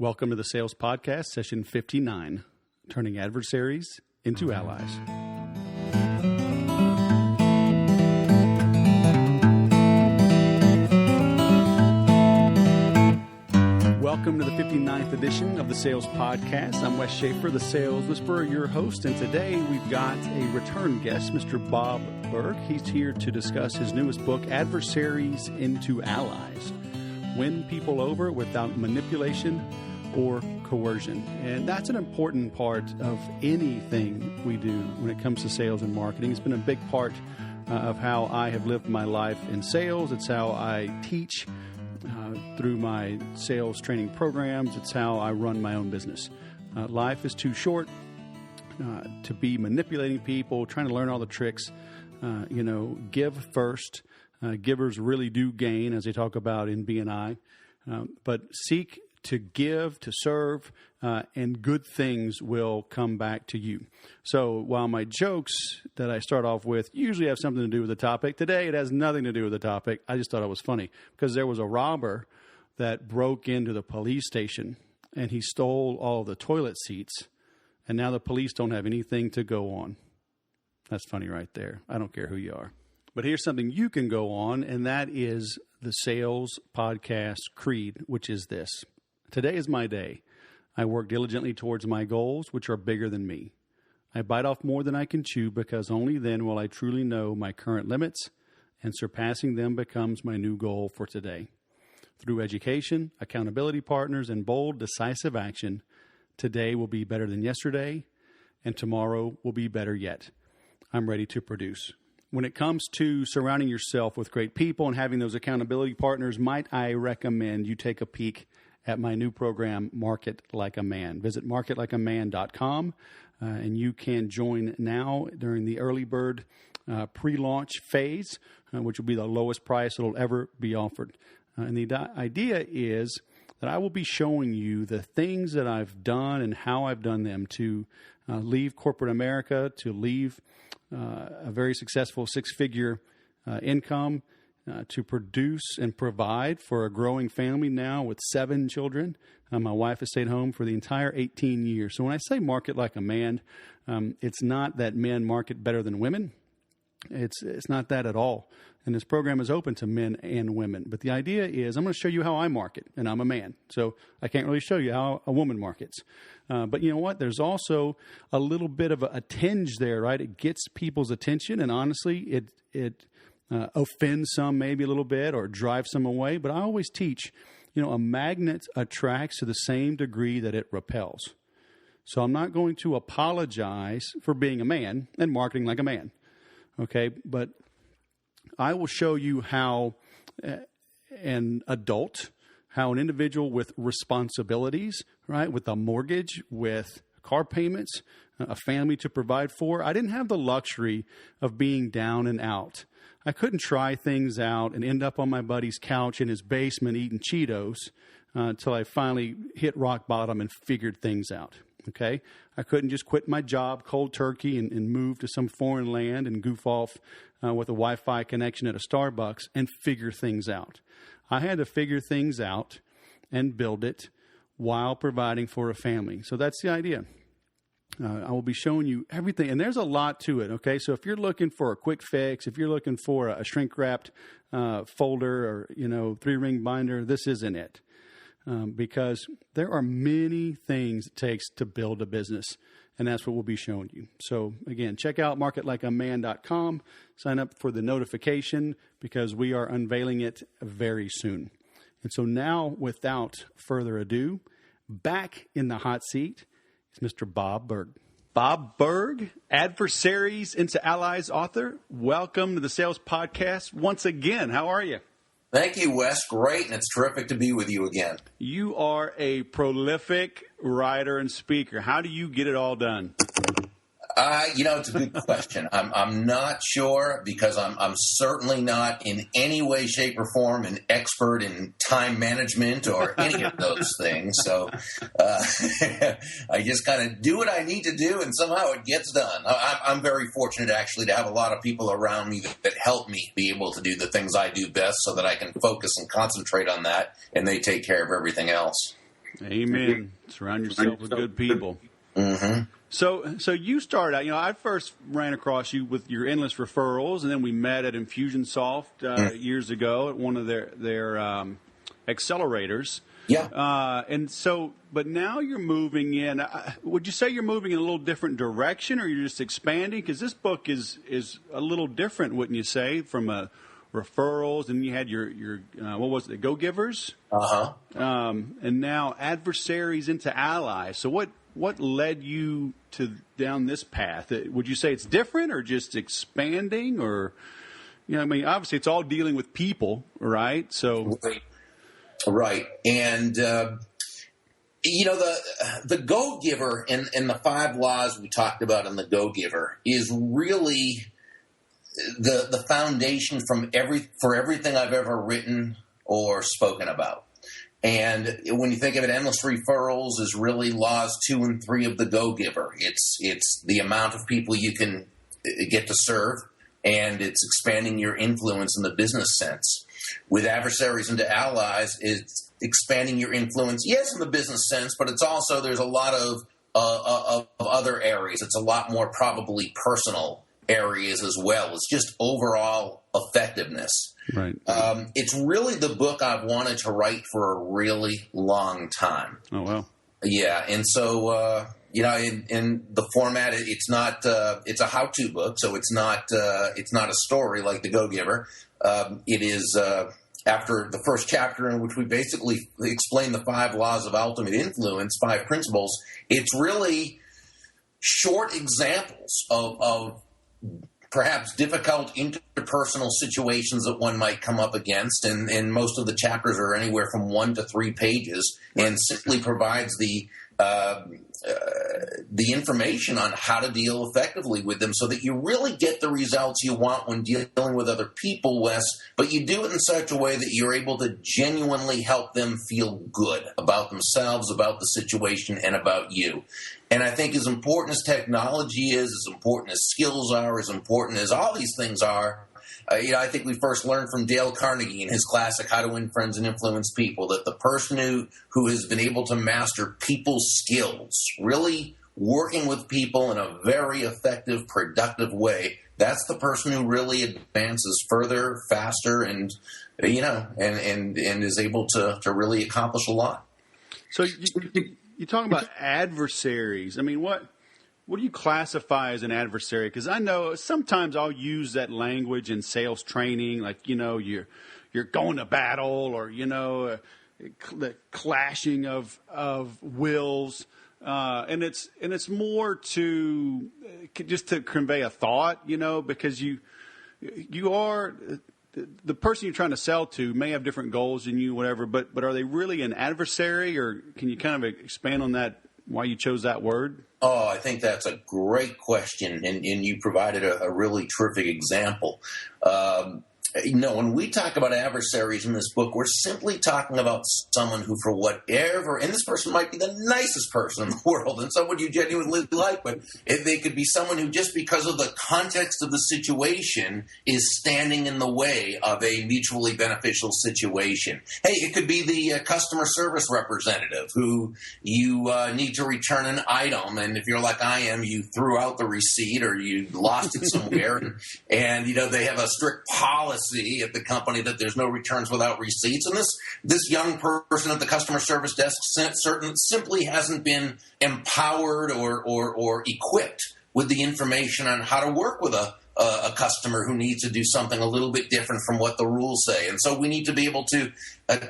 Welcome to the Sales Podcast, Session 59, Turning Adversaries into Allies. Welcome to the 59th edition of the Sales Podcast. I'm Wes Schaefer, the Sales Whisperer, your host, and today we've got a return guest, Mr. Bob Burg. He's here to discuss his newest book, Adversaries into Allies. Win people over without manipulation or coercion. And that's an important part of anything we do when it comes to sales and marketing. It's been a big part of how I have lived my life in sales. It's how I teach through my sales training programs. It's how I run my own business. Life is too short to be manipulating people, trying to learn all the tricks. Give first. Givers really do gain, as they talk about in B&I. But seek to give, to serve, and good things will come back to you. So while my jokes that I start off with usually have something to do with the topic, today it has nothing to do with the topic. I just thought it was funny because there was a robber that broke into the police station and he stole all the toilet seats, and now the police don't have anything to go on. That's funny right there. I don't care who you are. But here's something you can go on, and that is the Sales Podcast Creed, which is this. Today is my day. I work diligently towards my goals, which are bigger than me. I bite off more than I can chew because only then will I truly know my current limits, and surpassing them becomes my new goal for today. Through education, accountability partners, and bold, decisive action, today will be better than yesterday, and tomorrow will be better yet. I'm ready to produce. When it comes to surrounding yourself with great people and having those accountability partners, might I recommend you take a peek at my new program, Market Like a Man. Visit marketlikeaman.com, and you can join now during the early bird pre-launch phase, which will be the lowest price it'll ever be offered. And the idea is that I will be showing you the things that I've done and how I've done them to leave corporate America, to leave a very successful six-figure income, to produce and provide for a growing family now with 7 children. My wife has stayed home for the entire 18 years. So when I say market like a man, it's not that men market better than women. It's not that at all. And this program is open to men and women. But the idea is I'm going to show you how I market, and I'm a man. So I can't really show you how a woman markets. But you know what? There's also a little bit of a tinge there, right? It gets people's attention, and honestly, it offends some maybe a little bit or drives some away. But I always teach, a magnet attracts to the same degree that it repels. So I'm not going to apologize for being a man and marketing like a man. Okay, but I will show you how an adult, how an individual with responsibilities, right, with a mortgage, with car payments, a family to provide for. I didn't have the luxury of being down and out. I couldn't try things out and end up on my buddy's couch in his basement eating Cheetos until I finally hit rock bottom and figured things out. Okay, I couldn't just quit my job cold turkey and move to some foreign land and goof off with a Wi-Fi connection at a Starbucks and figure things out. I had to figure things out and build it while providing for a family. So that's the idea. I will be showing you everything, and there's a lot to it. Okay, so if you're looking for a quick fix, if you're looking for a shrink-wrapped folder or 3-ring binder, this isn't it. Because there are many things it takes to build a business, and that's what we'll be showing you. So, again, check out marketlikeaman.com. Sign up for the notification because we are unveiling it very soon. And so now, without further ado, back in the hot seat is Mr. Bob Burg. Bob Burg, Adversaries into Allies author. Welcome to the Sales Podcast once again. How are you? Thank you, Wes. Great, and it's terrific to be with you again. You are a prolific writer and speaker. How do you get it all done? It's a good question. I'm not sure because I'm certainly not in any way, shape, or form an expert in time management or any of those things. So I just kind of do what I need to do, and somehow it gets done. I'm very fortunate, actually, to have a lot of people around me that help me be able to do the things I do best so that I can focus and concentrate on that, and they take care of everything else. Amen. Surround yourself with good people. Mm-hmm. So you started out, I first ran across you with your endless referrals, and then we met at Infusionsoft years ago at one of their accelerators. Yeah. But now you're moving in. Would you say you're moving in a little different direction, or you're just expanding? Because this book is a little different, wouldn't you say, from referrals, and you had your what was it, the Go-Givers? Uh-huh. And now Adversaries into Allies. So what led you to down this path? Would you say it's different, or just expanding, or obviously it's all dealing with people, right? So right. And the Go-Giver and the 5 laws we talked about in the Go-Giver is really the foundation for everything I've ever written or spoken about. And when you think of it, endless referrals is really laws 2 and 3 of the Go-Giver. It's the amount of people you can get to serve, and it's expanding your influence in the business sense. With Adversaries into Allies, it's expanding your influence, yes, in the business sense, but it's also, there's a lot of other areas. It's a lot more probably personal areas as well. It's just overall effectiveness. Right. It's really the book I've wanted to write for a really long time. Oh, wow. Yeah. And so, in the format, it's not, it's a how-to book. So it's not a story like the Go-Giver. It is, after the first chapter, in which we basically explain the 5 laws of ultimate influence, 5 principles, it's really short examples of perhaps difficult interpersonal situations that one might come up against, and most of the chapters are anywhere from 1 to 3 pages, and simply provides the information on how to deal effectively with them, so that you really get the results you want when dealing with other people, Wes, but you do it in such a way that you're able to genuinely help them feel good about themselves, about the situation, and about you. And I think as important as technology is, as important as skills are, as important as all these things are, I think we first learned from Dale Carnegie in his classic How to Win Friends and Influence People that the person who has been able to master people's skills, really working with people in a very effective, productive way, that's the person who really advances further, faster, and is able to really accomplish a lot. So you're talking about adversaries. I mean, what do you classify as an adversary? Because I know sometimes I'll use that language in sales training, like, you're going to battle, or, the clashing of wills. And it's more to just to convey a thought, because you are the person you're trying to sell to may have different goals than you, whatever, but are they really an adversary, or can you kind of expand on that, why you chose that word? Oh, I think that's a great question, and you provided a really terrific example. When we talk about adversaries in this book, we're simply talking about someone who, for whatever, and this person might be the nicest person in the world and someone you genuinely like, but they could be someone who, just because of the context of the situation, is standing in the way of a mutually beneficial situation. Hey, it could be the customer service representative who you need to return an item, and if you're like I am, you threw out the receipt or you lost it somewhere, and they have a strict policy at the company that there's no returns without receipts. And this young person at the customer service desk simply hasn't been empowered or equipped with the information on how to work with a customer who needs to do something a little bit different from what the rules say. And so we need to be able to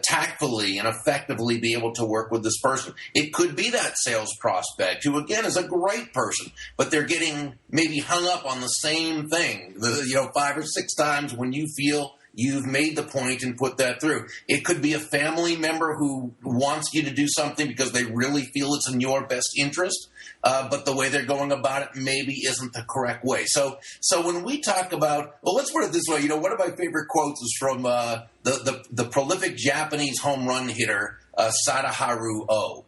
tactfully and effectively be able to work with this person. It could be that sales prospect who, again, is a great person, but they're getting maybe hung up on the same thing, 5 or 6 times when you feel you've made the point and put that through. It could be a family member who wants you to do something because they really feel it's in your best interest, but the way they're going about it maybe isn't the correct way. So when we talk about, well, let's put it this way. One of my favorite quotes is from the prolific Japanese home run hitter Sadaharu Oh,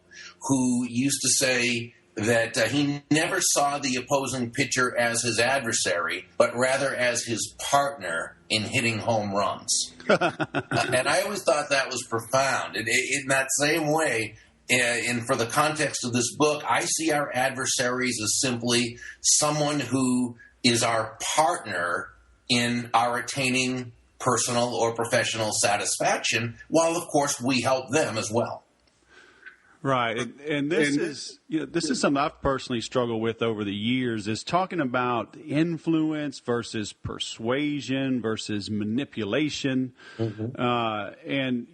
who used to say that he never saw the opposing pitcher as his adversary, but rather as his partner in hitting home runs. And I always thought that was profound. In that same way, and for the context of this book, I see our adversaries as simply someone who is our partner in our attaining personal or professional satisfaction, while, of course, we help them as well. Right, and this is something I've personally struggled with over the years, is talking about influence versus persuasion versus manipulation, and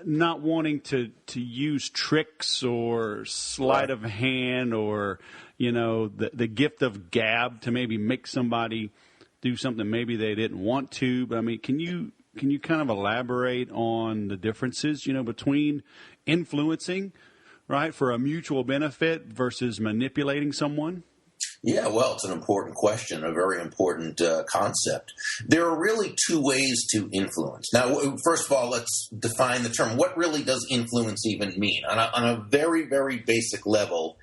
not wanting to use tricks or sleight of hand or the gift of gab to maybe make somebody do something maybe they didn't want to. But I mean, can you kind of elaborate on the differences between influencing, right, for a mutual benefit versus manipulating someone? Yeah, well, it's an important question, a very important concept. There are really two ways to influence. Now, first of all, let's define the term. What really does influence even mean? On a very, very basic level,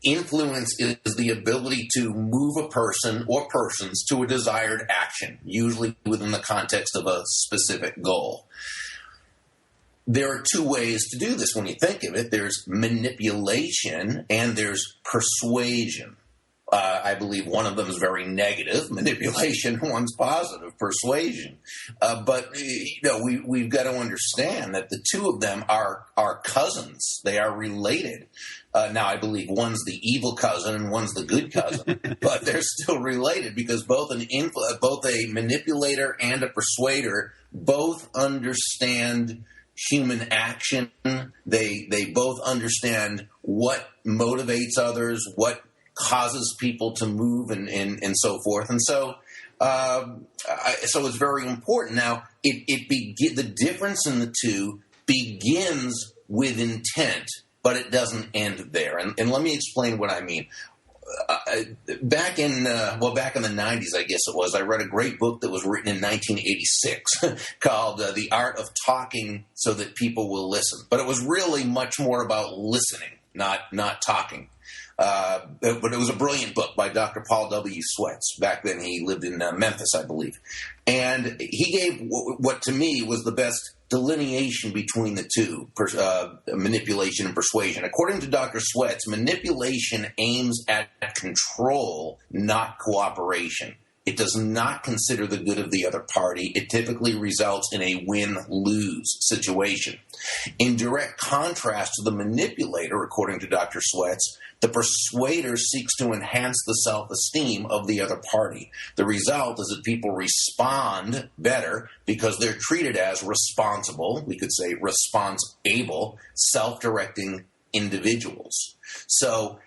influence is the ability to move a person or persons to a desired action, usually within the context of a specific goal. There are two ways to do this when you think of it. There's manipulation and there's persuasion. I believe one of them is very negative, manipulation, one's positive, persuasion. But we've got to understand that the two of them are cousins. They are related. Now, I believe one's the evil cousin and one's the good cousin, but they're still related because both a manipulator and a persuader both understand human action. They both understand what motivates others, what causes people to move, and so forth. And so it's very important. Now, the difference in the two begins with intent, but it doesn't end there. And let me explain what I mean. Back in the 90s, I guess it was, I read a great book that was written in 1986 called The Art of Talking So That People Will Listen. But it was really much more about listening, not talking. But it was a brilliant book by Dr. Paul W. Sweats. Back then he lived in Memphis, I believe. And he gave what to me was the best delineation between the two, manipulation and persuasion. According to Dr. Sweats, manipulation aims at control, not cooperation. It does not consider the good of the other party. It typically results in a win-lose situation. In direct contrast to the manipulator, according to Dr. Sweats, the persuader seeks to enhance the self-esteem of the other party. The result is that people respond better because they're treated as responsible, we could say response-able, self-directing individuals. So,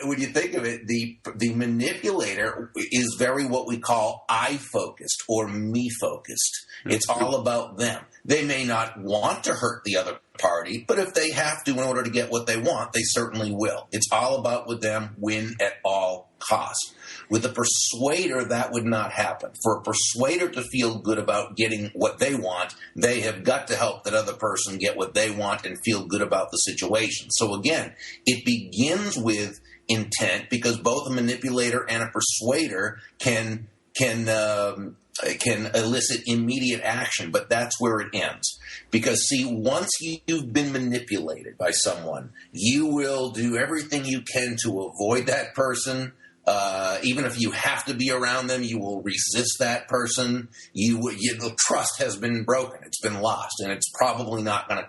when you think of it, the manipulator is very what we call I-focused or me-focused. It's all about them. They may not want to hurt the other party, but if they have to in order to get what they want, they certainly will. It's all about with them, win at all costs. With a persuader, that would not happen. For a persuader to feel good about getting what they want, they have got to help that other person get what they want and feel good about the situation. So again, it begins with intent because both a manipulator and a persuader can elicit immediate action, but that's where it ends. Because, see, once you've been manipulated by someone, you will do everything you can to avoid that person. Even if you have to be around them, you will resist that person. The trust has been broken; it's been lost, and it's probably not going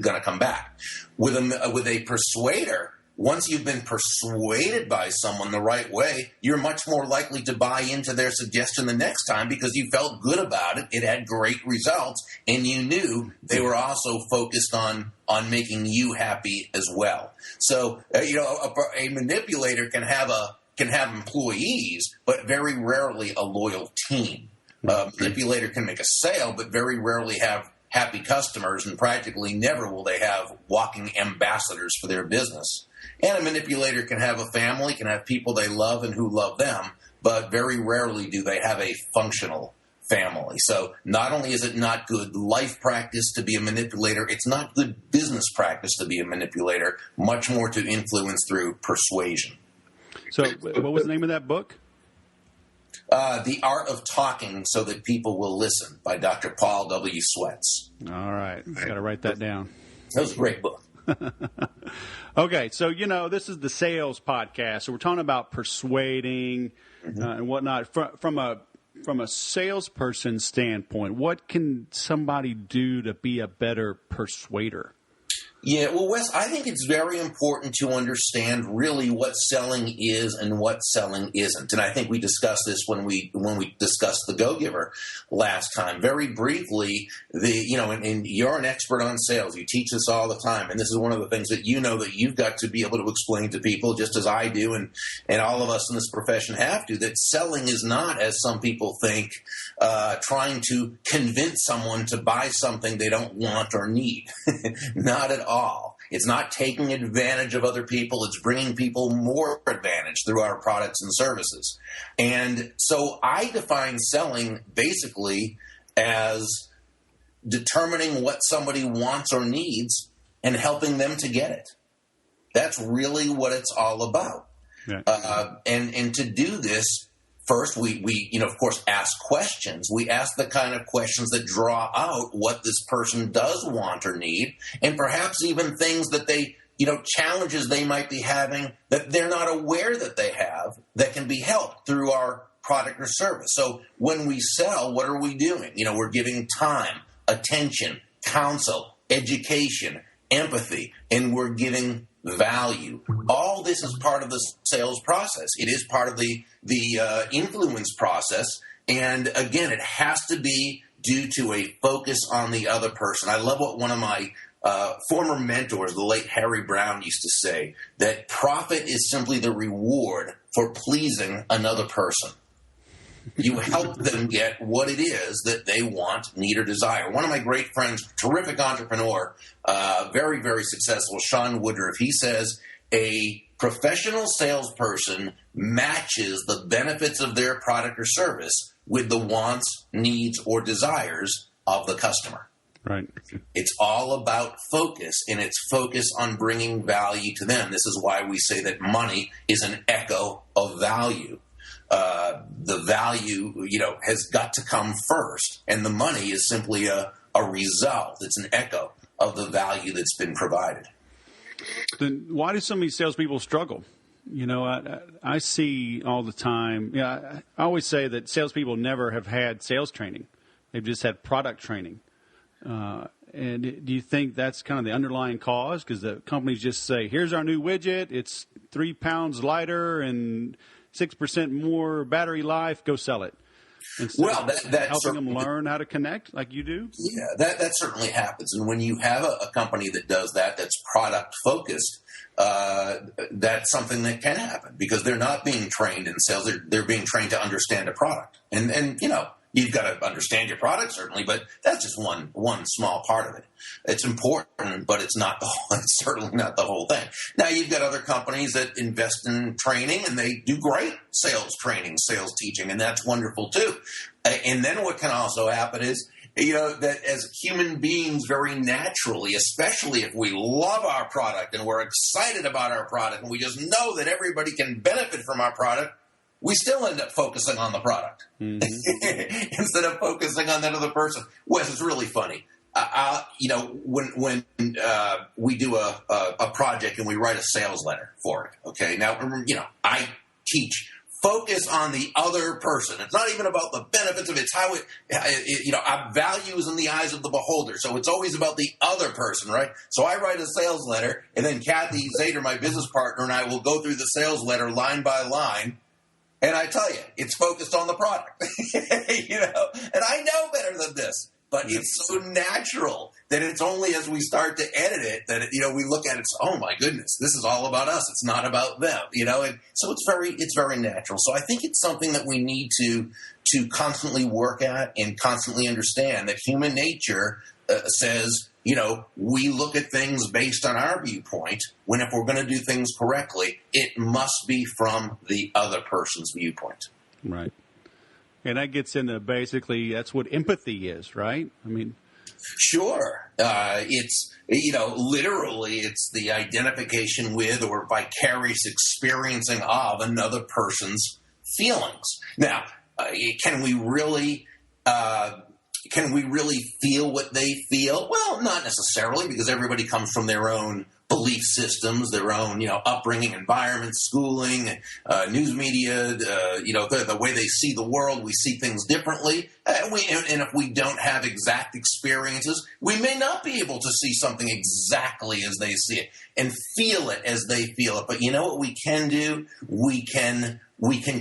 to come back. With a persuader, once you've been persuaded by someone the right way, you're much more likely to buy into their suggestion the next time because you felt good about it. It had great results, and you knew they were also focused on making you happy as well. So, a manipulator can have employees, but very rarely a loyal team. A manipulator can make a sale, but very rarely have happy customers, and practically never will they have walking ambassadors for their business. And a manipulator can have a family, can have people they love and who love them, but very rarely do they have a functional family. So not only is it not good life practice to be a manipulator, it's not good business practice to be a manipulator, much more to influence through persuasion. So what was the name of that book? The Art of Talking So That People Will Listen by Dr. Paul W. Sweats. All right. Got to write that down. That was a great book. Okay, so, this is the sales podcast. So we're talking about persuading and whatnot. From a salesperson standpoint, what can somebody do to be a better persuader? Yeah, well, Wes, I think it's very important to understand really what selling is and what selling isn't. And I think we discussed this when we discussed the Go-Giver last time. Very briefly, and you're an expert on sales. You teach this all the time. And this is one of the things that that you've got to be able to explain to people, just as I do and all of us in this profession have to, that selling is not, as some people think, trying to convince someone to buy something they don't want or need. Not at all. It's not taking advantage of other people. It's bringing people more advantage through our products and services. And so I define selling basically as determining what somebody wants or needs and helping them to get it. That's really what it's all about. Yeah. And to do this, first, we of course, ask questions. We ask the kind of questions that draw out what this person does want or need, and perhaps even things that they, challenges they might be having that they're not aware that they have that can be helped through our product or service. So when we sell, what are we doing? We're giving time, attention, counsel, education, empathy, and we're giving value. All this is part of the sales process. It is part of the influence process. And again, it has to be due to a focus on the other person. I love what one of my former mentors, the late Harry Brown, used to say, that profit is simply the reward for pleasing another person. You help them get what it is that they want, need, or desire. One of my great friends, terrific entrepreneur, very, very successful, Sean Woodruff, he says a professional salesperson matches the benefits of their product or service with the wants, needs, or desires of the customer. Right. It's all about focus, and it's focus on bringing value to them. This is why we say that money is an echo of value. The value, has got to come first, and the money is simply a result. It's an echo of the value that's been provided. Then why do so many salespeople struggle? I see all the time. I always say that salespeople never have had sales training; they've just had product training. And do you think that's kind of the underlying cause? Because the companies just say, "Here's our new widget. It's 3 pounds lighter and 6% more battery life, go sell it." Instead of helping them learn how to connect like you do? Yeah, that certainly happens. And when you have a company that does that, that's product focused, that's something that can happen because they're not being trained in sales. They're being trained to understand a product. And you've got to understand your product, certainly, but that's just one small part of it. It's important, but it's certainly not the whole thing. Now, you've got other companies that invest in training, and they do great sales training, sales teaching, and that's wonderful too. And then what can also happen is, that as human beings, very naturally, especially if we love our product and we're excited about our product and we just know that everybody can benefit from our product, we still end up focusing on the product instead of focusing on that other person. Wes, it's really funny. When we do a project and we write a sales letter for it, okay? Now, I teach focus on the other person. It's not even about the benefits of it. It's how our value is in the eyes of the beholder. So it's always about the other person, right? So I write a sales letter, and then Kathy Zader, my business partner, and I will go through the sales letter line by line. And I tell you, it's focused on the product, and I know better than this, but it's so natural that it's only as we start to edit it that, we look at it, oh my goodness, this is all about us. It's not about them, and so it's very natural. So I think it's something that we need to constantly work at and constantly understand that human nature says, we look at things based on our viewpoint, when if we're going to do things correctly, it must be from the other person's viewpoint. Right. And that gets into basically that's what empathy is, right? I mean, sure. It's, literally it's the identification with or vicarious experiencing of another person's feelings. Now, can we really feel what they feel? Well, not necessarily, because everybody comes from their own belief systems, their own, upbringing, environment, schooling, news media, the way they see the world. We see things differently. And if we don't have exact experiences, we may not be able to see something exactly as they see it and feel it as they feel it. But you know what we can do? We can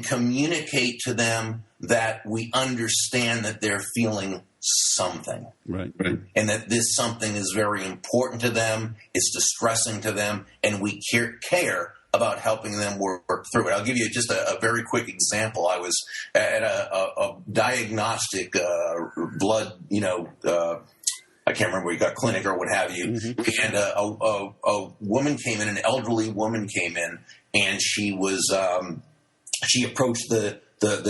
communicate to them that we understand that they're feeling something. Right. And that this something is very important to them, it's distressing to them, and we care about helping them work through it. I'll give you just a very quick example. I was at a diagnostic blood, I can't remember where you got clinic or what have you. Mm-hmm. And a woman came in, an elderly woman came in, and she was she approached the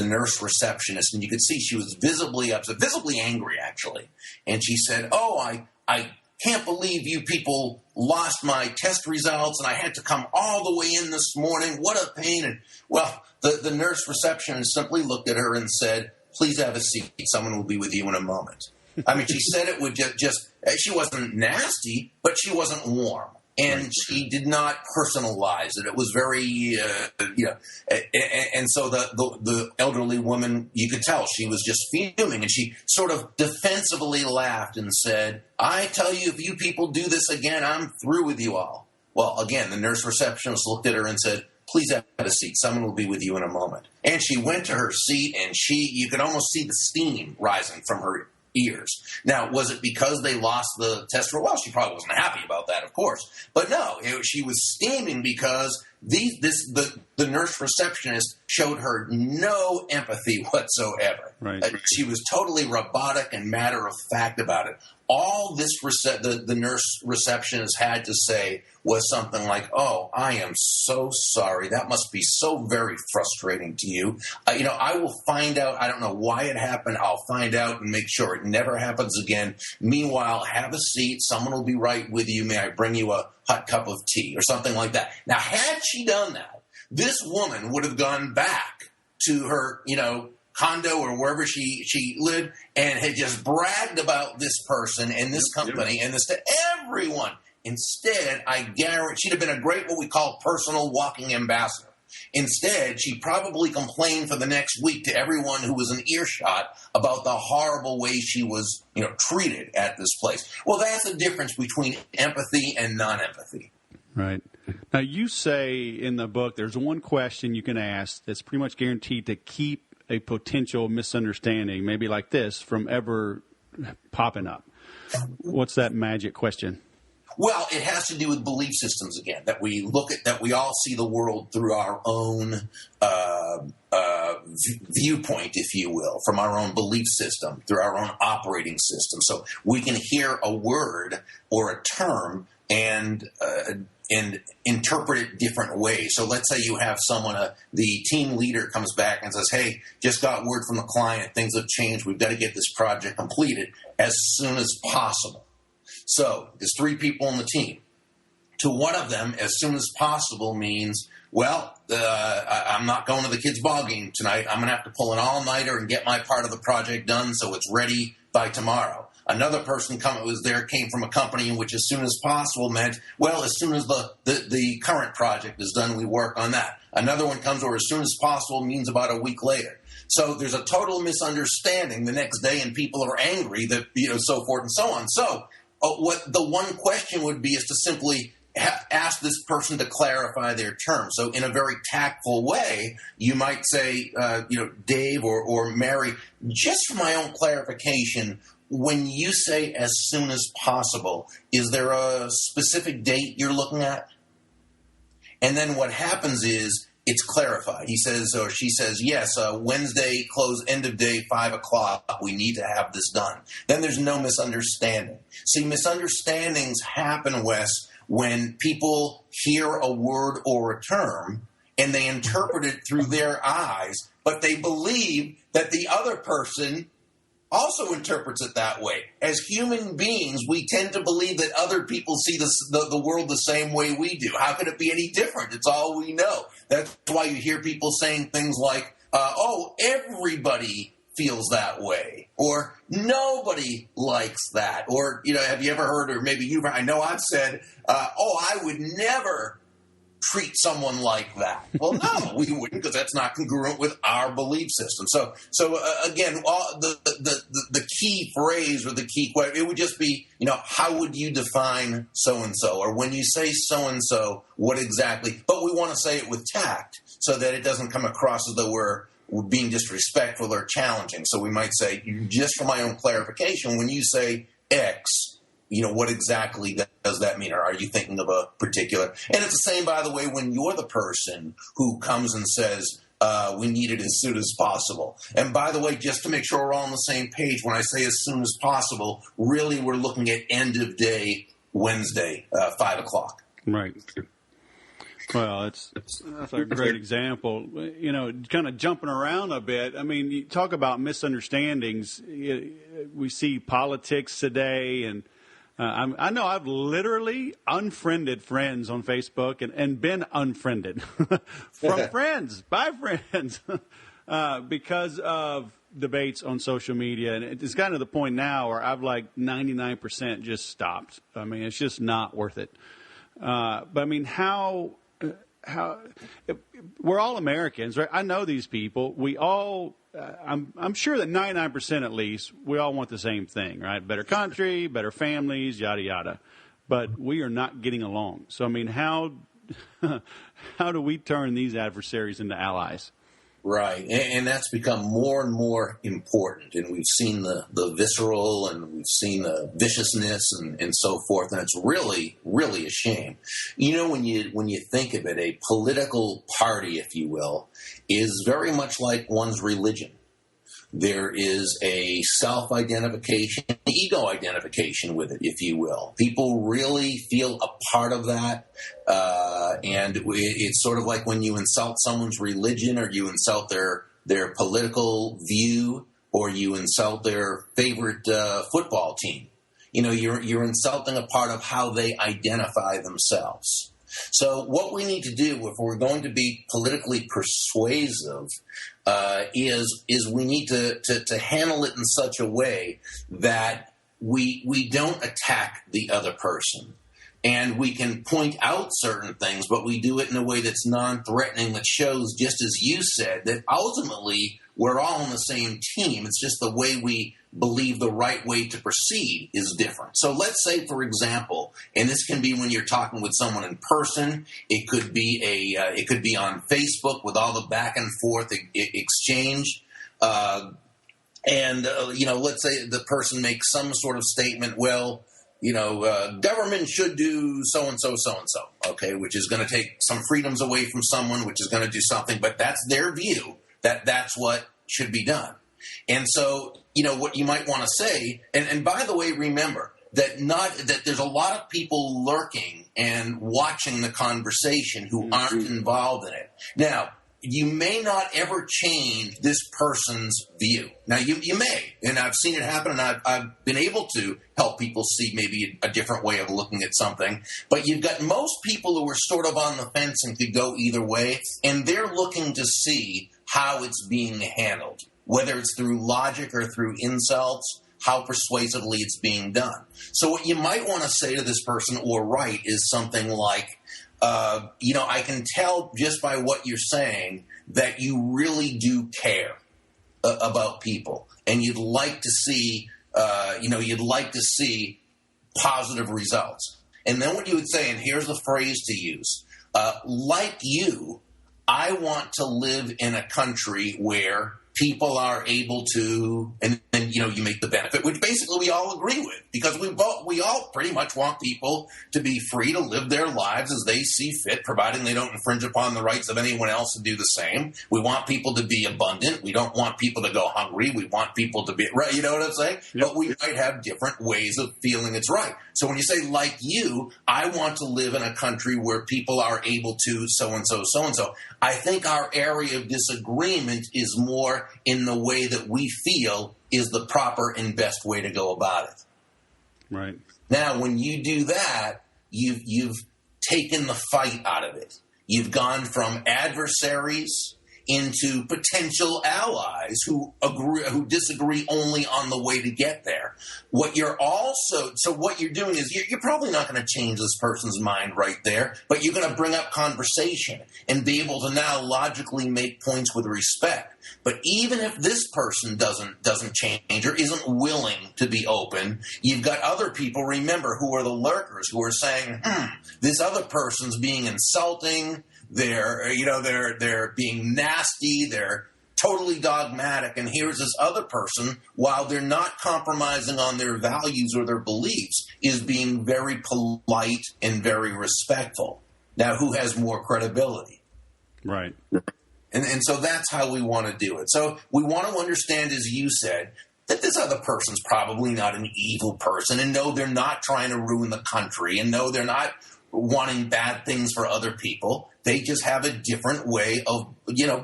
nurse receptionist, and you could see she was visibly upset, visibly angry, actually. And she said, "Oh, I can't believe you people lost my test results, and I had to come all the way in this morning. What a pain." And, well, the nurse receptionist simply looked at her and said, "Please have a seat. Someone will be with you in a moment." I mean, she said it would just she wasn't nasty, but she wasn't warm. And she did not personalize it. It was very, and so the elderly woman, you could tell she was just fuming, and she sort of defensively laughed and said, "I tell you, if you people do this again, I'm through with you all." Well, again, the nurse receptionist looked at her and said, "Please have a seat. Someone will be with you in a moment." And she went to her seat, and you could almost see the steam rising from her ears. Now, was it because they lost the test result? Well, she probably wasn't happy about that, of course. But no, she was steaming because the nurse receptionist showed her no empathy whatsoever. Right. She was totally robotic and matter of fact about it. All this the nurse receptionist had to say was something like, "Oh, I am so sorry. That must be so very frustrating to you. I will find out. I don't know why it happened. I'll find out and make sure it never happens again. Meanwhile, have a seat. Someone will be right with you. May I bring you a hot cup of tea?" or something like that. Now, had she done that, this woman would have gone back to her, condo or wherever she lived and had just bragged about this person and this company and this to everyone. Instead, I guarantee she'd have been a great, what we call, personal walking ambassador. Instead, she probably complained for the next week to everyone who was in earshot about the horrible way she was, treated at this place. Well, that's the difference between empathy and non-empathy. Right. Now, you say in the book there's one question you can ask that's pretty much guaranteed to keep a potential misunderstanding, maybe like this, from ever popping up. What's that magic question? Well, it has to do with belief systems again, that we look at, that we all see the world through our own viewpoint, if you will, from our own belief system, through our own operating system. So we can hear a word or a term and interpret it different ways. So let's say you have someone, the team leader comes back and says, "Hey, just got word from the client, things have changed, we've got to get this project completed as soon as possible." So there's 3 people on the team. To one of them, as soon as possible means, well, I'm not going to the kids' ball game tonight. I'm going to have to pull an all-nighter and get my part of the project done so it's ready by tomorrow. Another person came from a company in which as soon as possible meant, well, as soon as the current project is done, we work on that. Another one comes where as soon as possible means about a week later. So there's a total misunderstanding the next day, and people are angry that, so forth and so on. So what the one question would be is to simply ask this person to clarify their terms. So in a very tactful way, you might say, Dave or Mary, just for my own clarification, when you say as soon as possible, is there a specific date you're looking at? And then what happens is it's clarified. He says, or she says, yes, Wednesday, close, end of day, 5:00. We need to have this done. Then there's no misunderstanding. See, misunderstandings happen, Wes, when people hear a word or a term and they interpret it through their eyes, but they believe that the other person also interprets it that way. As human beings, we tend to believe that other people see the world the same way we do. How could it be any different? It's all we know. That's why you hear people saying things like, everybody feels that way, or nobody likes that, or, have you ever heard, or maybe I know I've said, I would never treat someone like that. Well, no, we wouldn't, because that's not congruent with our belief system. So again, the key phrase or the key question, it would just be, how would you define so-and-so? Or when you say so-and-so, what exactly? But we want to say it with tact so that it doesn't come across as though we're being disrespectful or challenging. So we might say, just for my own clarification, when you say X, what exactly does that mean? Or are you thinking of a particular? And it's the same, by the way, when you're the person who comes and says, we need it as soon as possible. And by the way, just to make sure we're all on the same page, when I say as soon as possible, really we're looking at end of day Wednesday, 5 o'clock. Right. Well, that's a great example. Kind of jumping around a bit. I mean, you talk about misunderstandings. We see politics today, and I know I've literally unfriended friends on Facebook and been unfriended from friends, by friends, because of debates on social media. And it's gotten to the point now where I've 99% just stopped. I mean, it's just not worth it. But I mean, how we're all Americans, right? I know these people. We all, I'm sure that 99% at least, we all want the same thing, right? Better country, better families, yada, yada. But we are not getting along. So, I mean, how do we turn these adversaries into allies? Right, and that's become more and more important, and we've seen the visceral, and we've seen the viciousness, and so forth, and it's really, really a shame. When you think of it, a political party, if you will, is very much like one's religion. There is a self-identification, ego identification with it, if you will. People really feel a part of that. And it's sort of like when you insult someone's religion, or you insult their political view, or you insult their favorite football team. You're insulting a part of how they identify themselves. So what we need to do, if we're going to be politically persuasive, is we need to handle it in such a way that we don't attack the other person. And we can point out certain things, but we do it in a way that's non-threatening, that shows, just as you said, that ultimately we're all on the same team. It's just the way we believe the right way to proceed is different. So let's say, for example, and this can be when you're talking with someone in person. It could be it could be on Facebook with all the back and forth exchange. Let's say the person makes some sort of statement. Well, government should do so-and-so, so-and-so, okay, which is going to take some freedoms away from someone, which is going to do something, but that's their view, that's what should be done. And so, what you might want to say, and by the way, remember that there's a lot of people lurking and watching the conversation who aren't involved in it. Now, you may not ever change this person's view. Now, you may, and I've seen it happen, and I've been able to help people see maybe a different way of looking at something. But you've got most people who are sort of on the fence and could go either way, and they're looking to see how it's being handled, whether it's through logic or through insults, how persuasively it's being done. So what you might want to say to this person or write is something like, I can tell just by what you're saying that you really do care about people, and you'd like to see, positive results. And then what you would say, and here's the phrase to use, like you, I want to live in a country where people are able to, and you make the benefit, which basically we all agree with, because we all pretty much want people to be free to live their lives as they see fit, providing they don't infringe upon the rights of anyone else to do the same. We want people to be abundant. We don't want people to go hungry. We want people to be, right, you know what I'm saying? Yep. But we might have different ways of feeling it's right. So when you say, like you, I want to live in a country where people are able to so-and-so, so-and-so, I think our area of disagreement is more in the way that we feel is the proper and best way to go about it. Right. Now, when you do that, you've taken the fight out of it. You've gone from adversaries into potential allies who disagree only on the way to get there. What you're doing is you're probably not going to change this person's mind right there, but you're going to bring up conversation and be able to now logically make points with respect. But even if this person doesn't change or isn't willing to be open, you've got other people, remember, who are the lurkers, who are saying, this other person's being insulting, they're being nasty, they're totally dogmatic, and here's this other person, while they're not compromising on their values or their beliefs, is being very polite and very respectful. Now, who has more credibility? Right. And so that's how we want to do it. So we want to understand, as you said, that this other person's probably not an evil person, and no, they're not trying to ruin the country, and no, they're not wanting bad things for other people. They just have a different way of,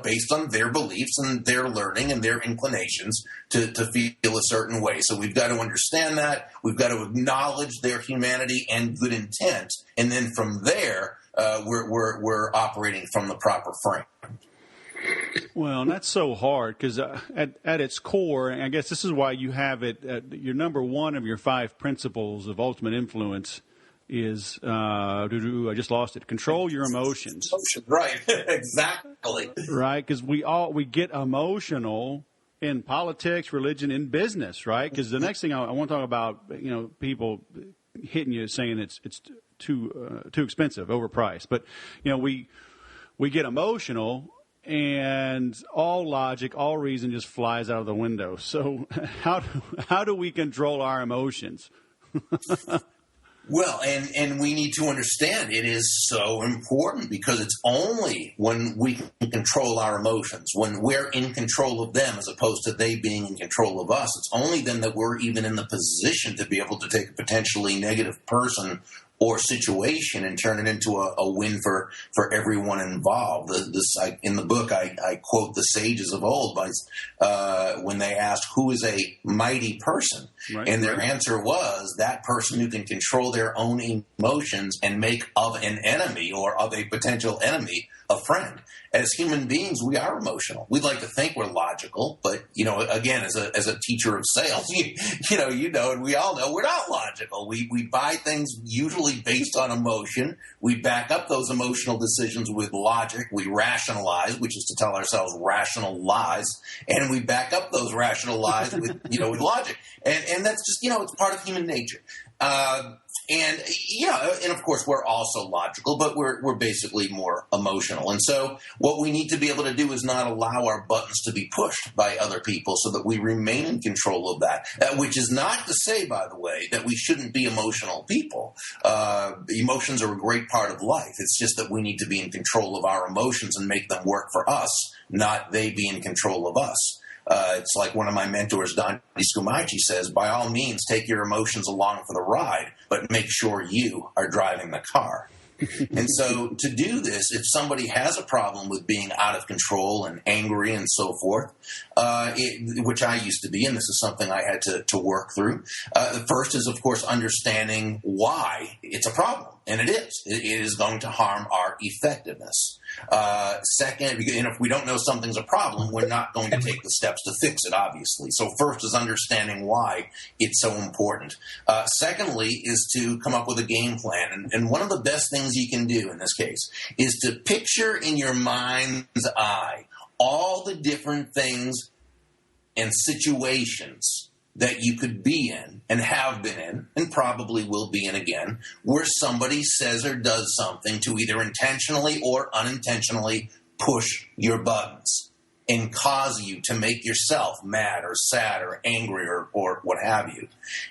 based on their beliefs and their learning and their inclinations to feel a certain way. So we've got to understand that. We've got to acknowledge their humanity and good intent. And then from there, we're operating from the proper frame. Well, and that's so hard because at its core, and I guess this is why you have it, your number one of your 5 principles of ultimate influence is, I just lost it, control your emotions. Right, exactly. Right, because we get emotional in politics, religion, in business, right? Because the next thing I want to talk about, people hitting you saying it's too expensive, overpriced. But, we get emotional, and all logic, all reason just flies out of the window. So how do we control our emotions? Well, and we need to understand it is so important, because it's only when we can control our emotions, when we're in control of them as opposed to they being in control of us, it's only then that we're even in the position to be able to take a potentially negative person or situation and turn it into a win for everyone involved. In the book, I quote the sages of old when they asked, who is a mighty person? Right, and their answer was that person who can control their own emotions and make of an enemy or of a potential enemy a friend. As human beings, we are emotional. We'd like to think we're logical, but, again, as a teacher of sales, and we all know we're not logical. We buy things usually based on emotion. We back up those emotional decisions with logic. We rationalize, which is to tell ourselves rational lies, and we back up those rational lies with logic. And that's just, it's part of human nature. And of course we're also logical, but we're basically more emotional. And so what we need to be able to do is not allow our buttons to be pushed by other people so that we remain in control of that, which is not to say, by the way, that we shouldn't be emotional people. Emotions are a great part of life. It's just that we need to be in control of our emotions and make them work for us, not they be in control of us. It's like one of my mentors, Don Scumaci, says, by all means, take your emotions along for the ride, but make sure you are driving the car. And so to do this, if somebody has a problem with being out of control and angry and so forth, which I used to be, and this is something I had to work through, the first is, of course, understanding why it's a problem. And it is. It is going to harm our effectiveness. Second, and if we don't know something's a problem, we're not going to take the steps to fix it, obviously. So first is understanding why it's so important. Secondly is to come up with a game plan. And one of the best things you can do in this case is to picture in your mind's eye all the different things and situations that you could be in and have been in and probably will be in again, where somebody says or does something to either intentionally or unintentionally push your buttons and cause you to make yourself mad or sad or angry or what have you.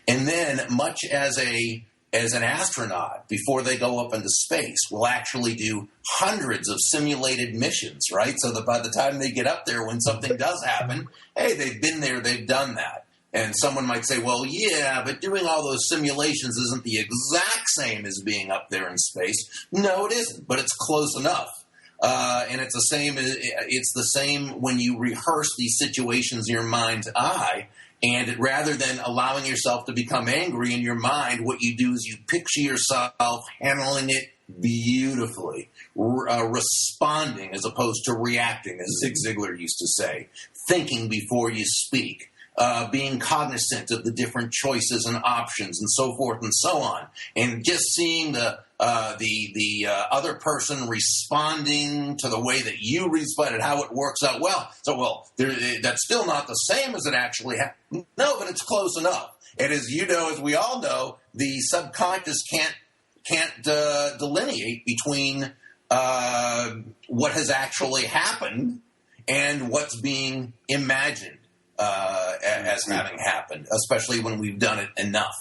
And then, much as an astronaut, before they go up into space, will actually do hundreds of simulated missions, right? So that by the time they get up there, when something does happen, hey, they've been there, they've done that. And someone might say, well, yeah, but doing all those simulations isn't the exact same as being up there in space. No, it isn't, but it's close enough. And it's the same when you rehearse these situations in your mind's eye. And rather than allowing yourself to become angry in your mind, what you do is you picture yourself handling it beautifully, responding as opposed to reacting, as Zig Ziglar used to say, thinking before you speak, being cognizant of the different choices and options and so forth and so on, and just seeing the other person responding to the way that you responded, how it works out. That's still not the same as it actually happened. No, but it's close enough. And as you know, as we all know, the subconscious can't delineate between what has actually happened and what's being imagined as having happened, especially when we've done it enough.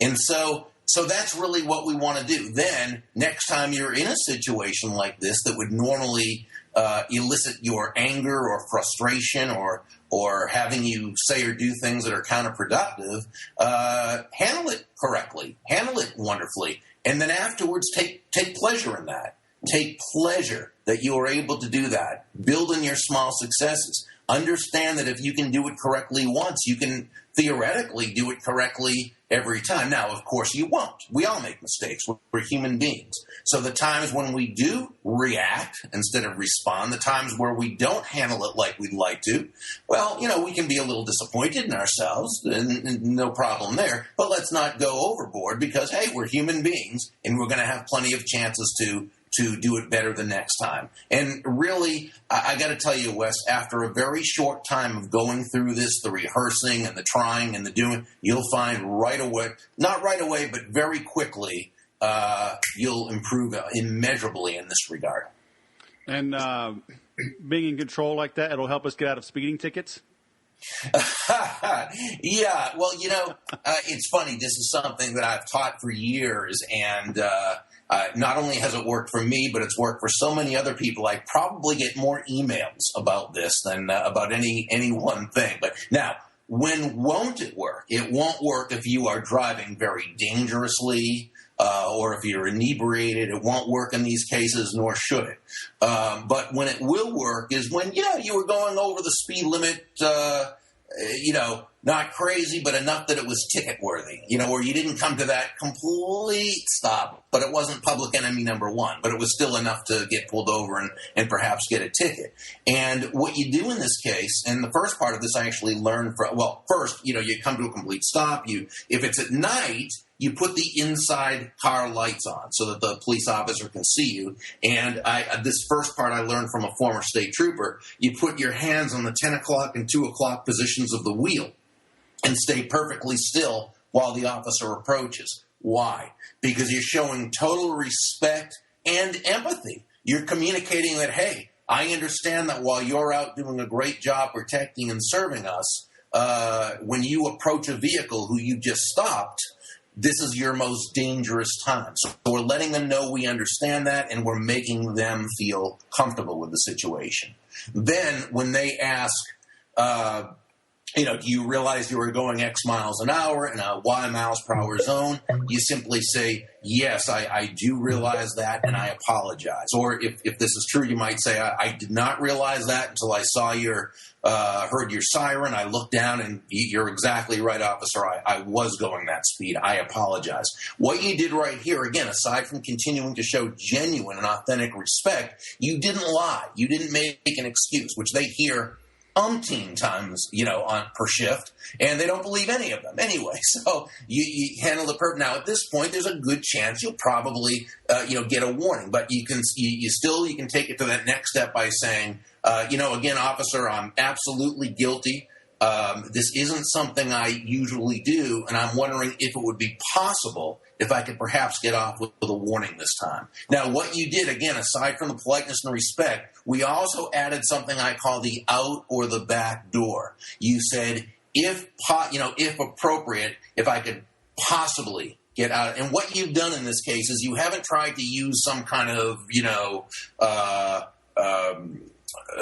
And so that's really what we want to do. Then next time you're in a situation like this that would normally elicit your anger or frustration or having you say or do things that are counterproductive, handle it correctly, handle it wonderfully, and then afterwards take pleasure in that. Take pleasure that you are able to do that. Build in your small successes. Understand that if you can do it correctly once, you can theoretically do it correctly every time. Now, of course, you won't. We all make mistakes. We're human beings. So the times when we do react instead of respond, the times where we don't handle it like we'd like to, well, we can be a little disappointed in ourselves, and no problem there. But let's not go overboard because, hey, we're human beings, and we're going to have plenty of chances to do it better the next time. And really, I got to tell you, Wes, after a very short time of going through this, the rehearsing and the trying and the doing, you'll find right away, not right away, but very quickly, you'll improve immeasurably in this regard. And being in control like that, it'll help us get out of speeding tickets? Yeah, well, it's funny. This is something that I've taught for years, and not only has it worked for me, but it's worked for so many other people. I probably get more emails about this than about any one thing. But now, when won't it work? It won't work if you are driving very dangerously or if you're inebriated. It won't work in these cases, nor should it. But when it will work is when, you were going over the speed limit, not crazy, but enough that it was ticket worthy, where you didn't come to that complete stop, but it wasn't public enemy number one, but it was still enough to get pulled over and perhaps get a ticket. And what you do in this case, and the first part of this I actually learned first, you come to a complete stop. If it's at night, you put the inside car lights on so that the police officer can see you. And this first part I learned from a former state trooper. You put your hands on the 10 o'clock and 2 o'clock positions of the wheel and stay perfectly still while the officer approaches. Why? Because you're showing total respect and empathy. You're communicating that, hey, I understand that while you're out doing a great job protecting and serving us, when you approach a vehicle who you just stopped, this is your most dangerous time. So we're letting them know we understand that, and we're making them feel comfortable with the situation. Then when they ask, do you realize you were going X miles an hour in a Y miles per hour zone? You simply say, yes, I do realize that, and I apologize. Or if this is true, you might say, I did not realize that until I saw heard your siren. I looked down, and you're exactly right, officer. I was going that speed. I apologize. What you did right here, again, aside from continuing to show genuine and authentic respect, you didn't lie. You didn't make an excuse, which they hear umpteen times, per shift, and they don't believe any of them anyway. So you handle the perfect. Now, at this point, there's a good chance you'll probably, get a warning, but you can take it to that next step by saying, again, officer, I'm absolutely guilty. This isn't something I usually do, and I'm wondering if it would be possible if I could perhaps get off with a warning this time. Now, what you did, again, aside from the politeness and respect, we also added something I call the out or the back door. You said, if appropriate, if I could possibly get out. And what you've done in this case is you haven't tried to use some kind of,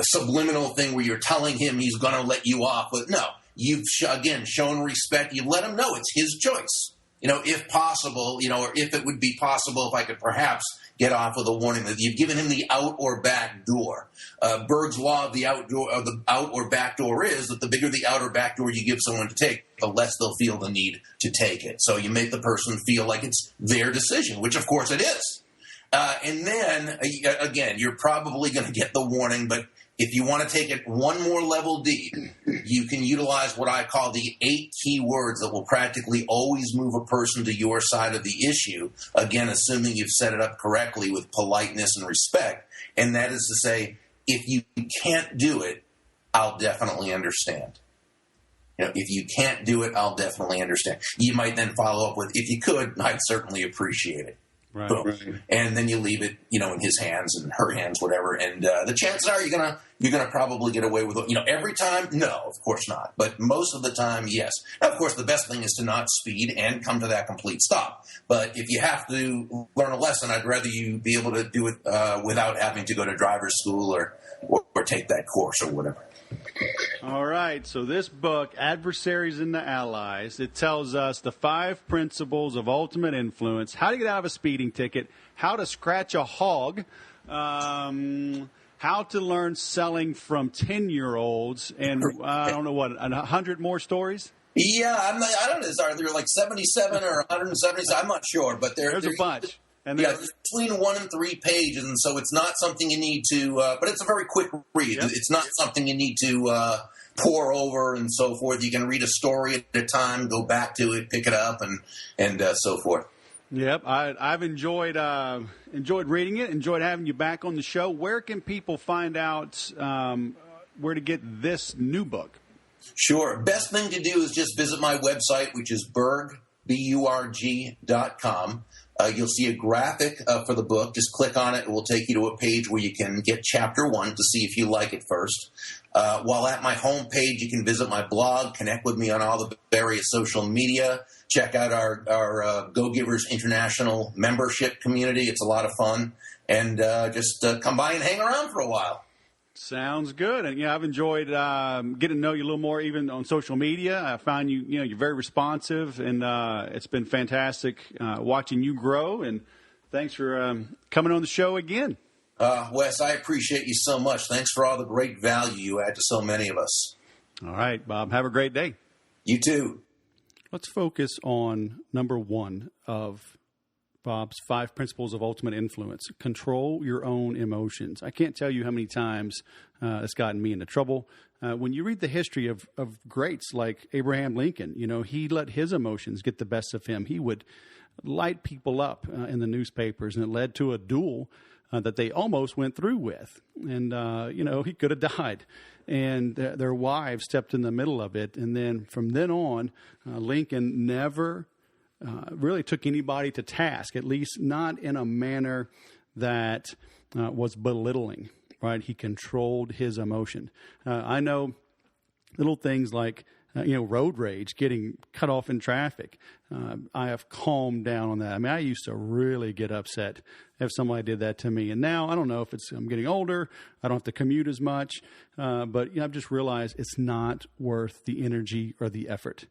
subliminal thing where you're telling him he's going to let you off. But no, you've, again, shown respect. You let him know it's his choice. If possible, or if it would be possible, if I could perhaps get off with a warning, that you've given him the out or back door. Burg's law of the out or back door is that the bigger the out or back door you give someone to take, the less they'll feel the need to take it. So you make the person feel like it's their decision, which of course it is. And then, again, you're probably going to get the warning, but if you want to take it one more level deep, you can utilize what I call the 8 key words that will practically always move a person to your side of the issue, again, assuming you've set it up correctly with politeness and respect. And that is to say, if you can't do it, I'll definitely understand. If you can't do it, I'll definitely understand. You might then follow up with, if you could, I'd certainly appreciate it. Right, Boom. right. And then you leave it, in his hands and her hands, whatever. And the chances are you're gonna probably get away with it. Every time, no, of course not. But most of the time, yes. Now, of course, the best thing is to not speed and come to that complete stop. But if you have to learn a lesson, I'd rather you be able to do it without having to go to driver's school or take that course or whatever. All right, so this book, Adversaries and the Allies, it tells us the 5 principles of ultimate influence, how to get out of a speeding ticket, how to scratch a hog, how to learn selling from 10-year-olds, and I don't know what, 100 more stories? Yeah, I don't know. Are there like 77 or 170? I'm not sure, but there's a bunch. And it's between 1 and 3 pages, and so it's not something you need to. But it's a very quick read. Yep. It's not something you need to pore over and so forth. You can read a story at a time, go back to it, pick it up, and so forth. Yep, I've enjoyed reading it. Enjoyed having you back on the show. Where can people find out where to get this new book? Sure. Best thing to do is just visit my website, which is Burg, BURG.com. You'll see a graphic for the book. Just click on it. It will take you to a page where you can get chapter 1 to see if you like it first. While at my homepage, you can visit my blog, connect with me on all the various social media, check out our Go Givers International membership community. It's a lot of fun. And just come by and hang around for a while. Sounds good. And, I've enjoyed getting to know you a little more even on social media. I found you're very responsive, and it's been fantastic watching you grow. And thanks for coming on the show again. Wes, I appreciate you so much. Thanks for all the great value you add to so many of us. All right, Bob. Have a great day. You too. Let's focus on number 1 of Bob's 5 principles of ultimate influence. Control your own emotions. I can't tell you how many times it's gotten me into trouble. When you read the history of greats like Abraham Lincoln, he let his emotions get the best of him. He would light people up in the newspapers, and it led to a duel that they almost went through with. And, he could have died. And their wives stepped in the middle of it. And then from then on, Lincoln never really took anybody to task, at least not in a manner that was belittling, right? He controlled his emotion. I know little things like, road rage, getting cut off in traffic. I have calmed down on that. I mean, I used to really get upset if somebody did that to me. And now, I don't know if I'm getting older, I don't have to commute as much, but I've just realized it's not worth the energy or the effort.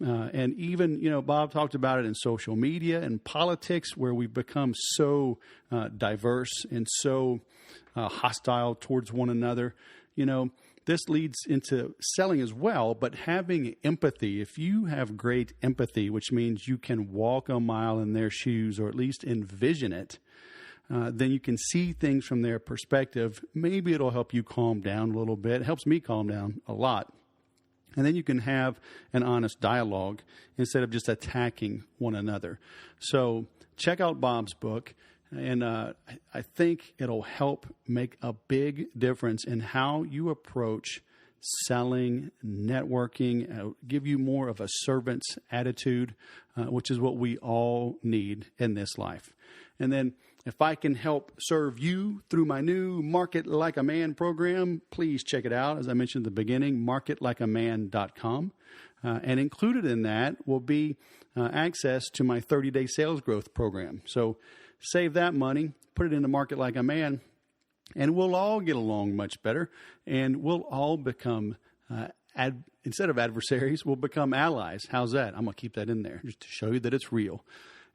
And even, Bob talked about it in social media and politics, where we've become so diverse and so hostile towards one another. This leads into selling as well, but having empathy. If you have great empathy, which means you can walk a mile in their shoes or at least envision it, then you can see things from their perspective. Maybe it'll help you calm down a little bit. It helps me calm down a lot. And then you can have an honest dialogue instead of just attacking one another. So check out Bob's book, and I think it'll help make a big difference in how you approach selling, networking, give you more of a servant's attitude, which is what we all need in this life. And then if I can help serve you through my new Market Like a Man program, please check it out. As I mentioned at the beginning, marketlikeaman.com. And included in that will be access to my 30-day sales growth program. So save that money, put it into Market Like a Man, and we'll all get along much better. And we'll all become, instead of adversaries, we'll become allies. How's that? I'm going to keep that in there just to show you that it's real.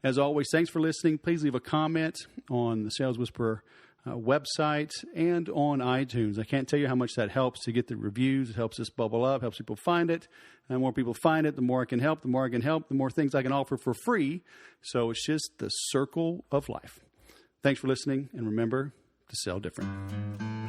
As always, thanks for listening. Please leave a comment on the Sales Whisperer website and on iTunes. I can't tell you how much that helps to get the reviews. It helps us bubble up, helps people find it. And the more people find it, the more I can help. The more I can help, the more things I can offer for free. So it's just the circle of life. Thanks for listening, and remember to sell different.